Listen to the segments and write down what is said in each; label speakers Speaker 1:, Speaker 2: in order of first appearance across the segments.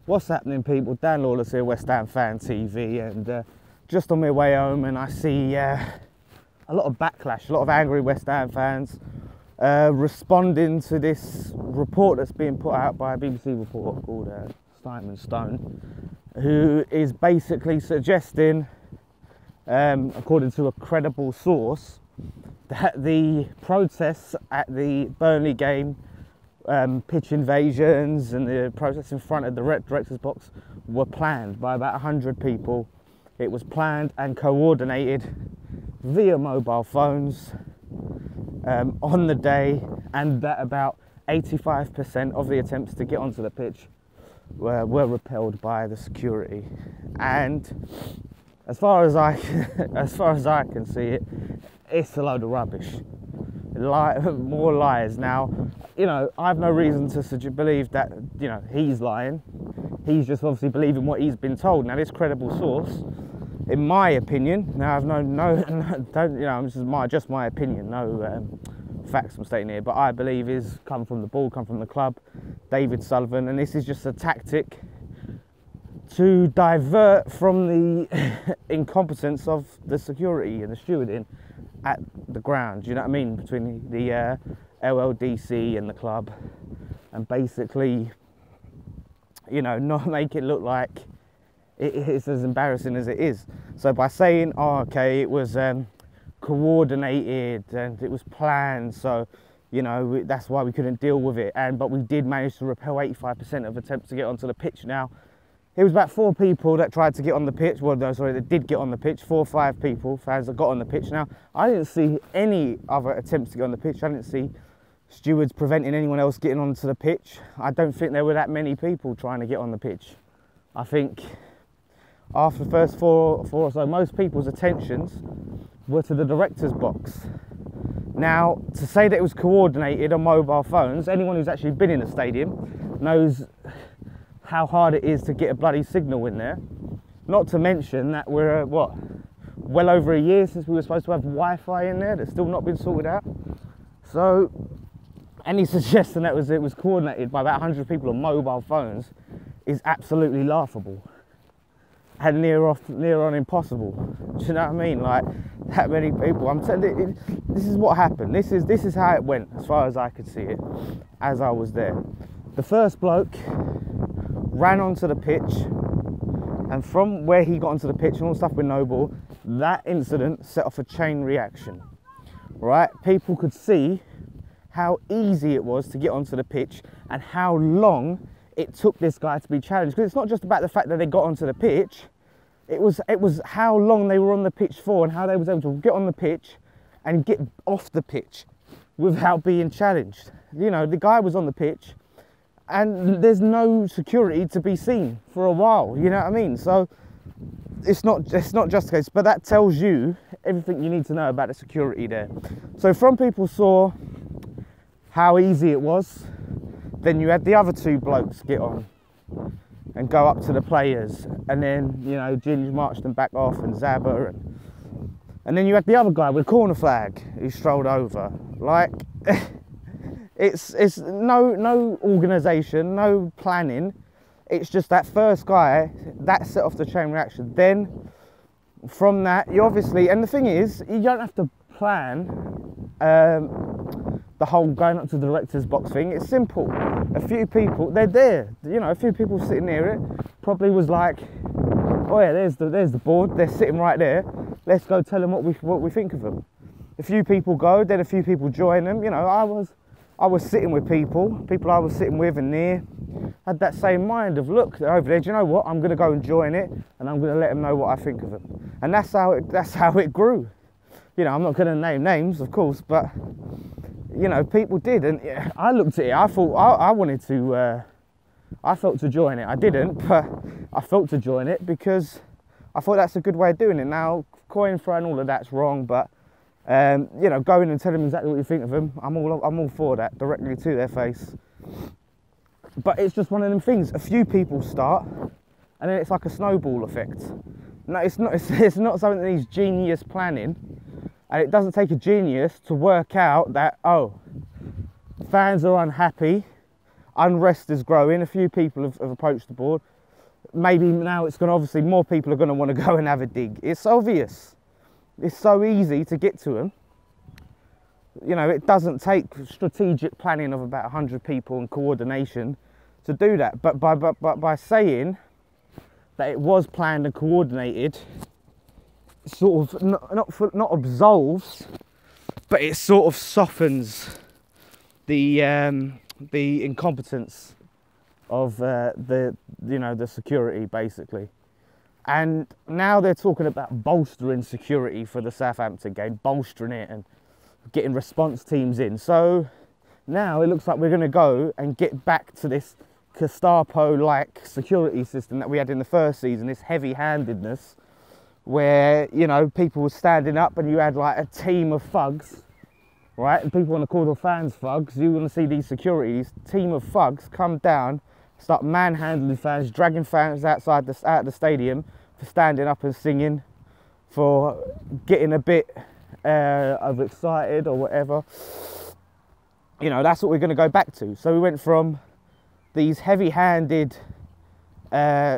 Speaker 1: What's happening, people? Dan Lawless here, West Ham Fan TV, and just on my way home, and I see a lot of backlash, a lot of angry West Ham fans responding to this report that's being put out by a BBC reporter called Simon Stone, who is basically suggesting, according to a credible source, that the protests at the Burnley game, pitch invasions and the protests in front of the director's box were planned by about 100 people. It was planned and coordinated via mobile phones on the day, and that about 85% of the attempts to get onto the pitch were repelled by the security. And as far as I can see it, it's a load of rubbish. More lies. Now, you know, I have no reason to believe that, you know, he's lying. He's just obviously believing what he's been told. Now, this credible source, in my opinion, now I've this is just my opinion, no facts I'm stating here, but I believe is come from the club, David Sullivan, and this is just a tactic to divert from the incompetence of the security and the stewarding at the ground, you know what I mean, between the LLDC and the club, and basically, you know, not make it look like it's as embarrassing as it is. So by saying, oh, okay, it was coordinated and it was planned, so, you know, that's why we couldn't deal with it, but we did manage to repel 85% of attempts to get onto the pitch. Now, it was about 4 people that tried to get on the pitch. Well, no, sorry, that did get on the pitch. 4 or 5 people, fans that got on the pitch. Now, I didn't see any other attempts to get on the pitch. I didn't see stewards preventing anyone else getting onto the pitch. I don't think there were that many people trying to get on the pitch. I think after the first four or so, most people's attentions were to the director's box. Now, to say that it was coordinated on mobile phones, anyone who's actually been in the stadium knows how hard it is to get a bloody signal in there. Not to mention that we're, well over a year since we were supposed to have Wi-Fi in there that's still not been sorted out. So any suggestion that it was coordinated by about 100 people on mobile phones is absolutely laughable and near on impossible. Do you know what I mean? Like, that many people. I'm telling you, this is what happened. This is how it went, as far as I could see it, as I was there. The first bloke ran onto the pitch, and from where he got onto the pitch and all stuff with no ball, that incident set off a chain reaction, right? People could see how easy it was to get onto the pitch and how long it took this guy to be challenged. Because it's not just about the fact that they got onto the pitch, it was how long they were on the pitch for and how they was able to get on the pitch and get off the pitch without being challenged. You know, the guy was on the pitch and there's no security to be seen for a while, you know what I mean? So it's not just the case, but that tells you everything you need to know about the security there. So from people saw how easy it was, then you had the other 2 blokes get on and go up to the players, and then, you know, Ginge marched them back off, and Zabba, and then you had the other guy with a corner flag who strolled over. Like, it's no organisation, no planning. It's just that first guy that set off the chain reaction. Then from that, you obviously, and the thing is, you don't have to plan the whole going up to the director's box thing. It's simple. A few people, they're there. You know, a few people sitting near it probably was like, oh yeah, there's the board. They're sitting right there. Let's go tell them what we think of them. A few people go, then a few people join them. You know, I was sitting with people I was sitting with and near had that same mind of, look, they're over there, do you know what, I'm going to go and join it, and I'm going to let them know what I think of them. And that's how it grew. You know, I'm not going to name names, of course, but, you know, people did. And I looked at it, I thought I wanted to, I felt to join it. I didn't, but I felt to join it because I thought that's a good way of doing it. Now, coin throwing, all of that's wrong, but you know, going and telling them exactly what you think of them, I'm all for that, directly to their face. But it's just one of them things. A few people start, and then it's like a snowball effect. No, it's not something that needs genius planning, and it doesn't take a genius to work out that, oh, fans are unhappy, unrest is growing, a few people have approached the board, maybe now it's going to, obviously more people are going to want to go and have a dig. It's obvious. It's so easy to get to them. You know, it doesn't take strategic planning of about 100 people and coordination to do that. But by saying that it was planned and coordinated, sort of not absolves, but it sort of softens the incompetence of the security, basically. And now they're talking about bolstering security for the Southampton game, bolstering it and getting response teams in. So now it looks like we're going to go and get back to this Gestapo-like security system that we had in the first season, this heavy-handedness, where, you know, people were standing up and you had like a team of thugs, right? And people want to call the fans thugs. You want to see these securities, team of thugs come down, start manhandling fans, dragging fans out the stadium for standing up and singing, for getting a bit of excited or whatever. You know, that's what we're going to go back to. So we went from these heavy-handed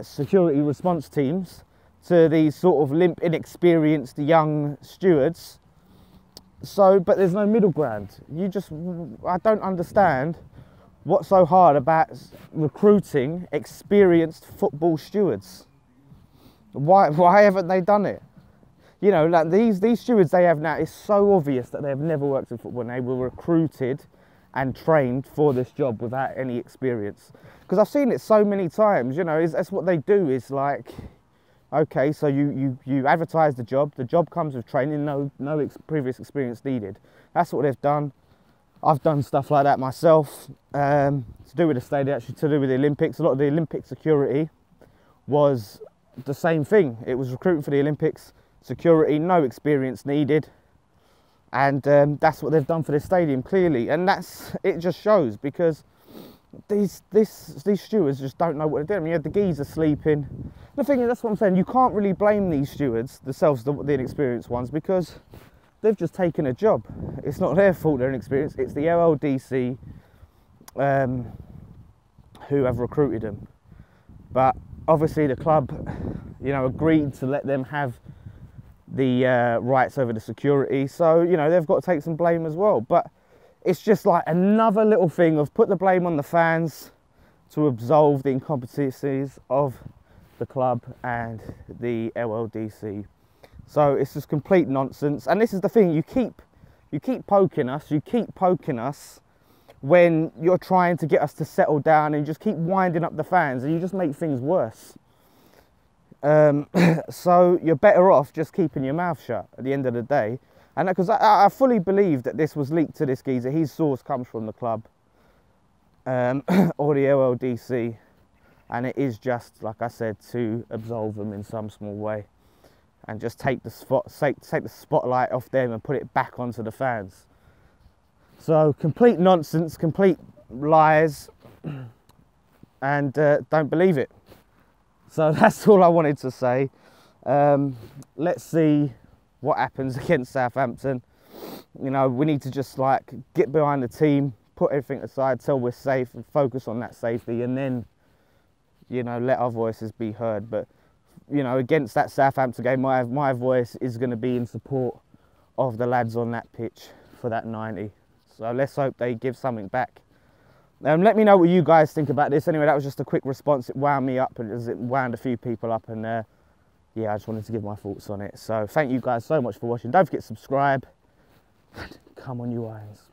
Speaker 1: security response teams to these sort of limp, inexperienced young stewards. So, but there's no middle ground. I don't understand what's so hard about recruiting experienced football stewards. Why haven't they done it? You know, like these stewards they have now, it's so obvious that they've never worked in football and they were recruited and trained for this job without any experience. Because I've seen it so many times, you know, that's what they do, is like, okay, so you advertise the job comes with training, no previous experience needed. That's what they've done. I've done stuff like that myself, to do with the stadium, actually to do with the Olympics. A lot of the Olympic security was the same thing. It was recruiting for the Olympics, security, no experience needed. And that's what they've done for this stadium, clearly. And it just shows, because these stewards just don't know what they're doing. You had the geezer sleeping. The thing is, that's what I'm saying, you can't really blame these stewards, themselves, the inexperienced ones, because they've just taken a job. It's not their fault they're inexperienced, it's the LLDC who have recruited them. But obviously the club, you know, agreed to let them have the rights over the security, so, you know, they've got to take some blame as well. But it's just like another little thing of put the blame on the fans to absolve the incompetencies of the club and the LLDC. So it's just complete nonsense. And this is the thing, you keep poking us when you're trying to get us to settle down, and you just keep winding up the fans, and you just make things worse. So you're better off just keeping your mouth shut at the end of the day. And because I fully believe that this was leaked to this geezer, his source comes from the club or the LLDC, and it is just, like I said, to absolve them in some small way and just take the spotlight off them and put it back onto the fans. So complete nonsense, complete lies, and don't believe it. So that's all I wanted to say. Let's see what happens against Southampton. You know, we need to just like get behind the team, put everything aside till we're safe, and focus on that safety, and then, you know, let our voices be heard. But, you know, against that Southampton game, my voice is going to be in support of the lads on that pitch for that 90. So let's hope they give something back. Let me know what you guys think about this. Anyway, that was just a quick response. It wound me up, and it wound a few people up, and yeah, I just wanted to give my thoughts on it. So thank you guys so much for watching. Don't forget to subscribe. Come on, you irons.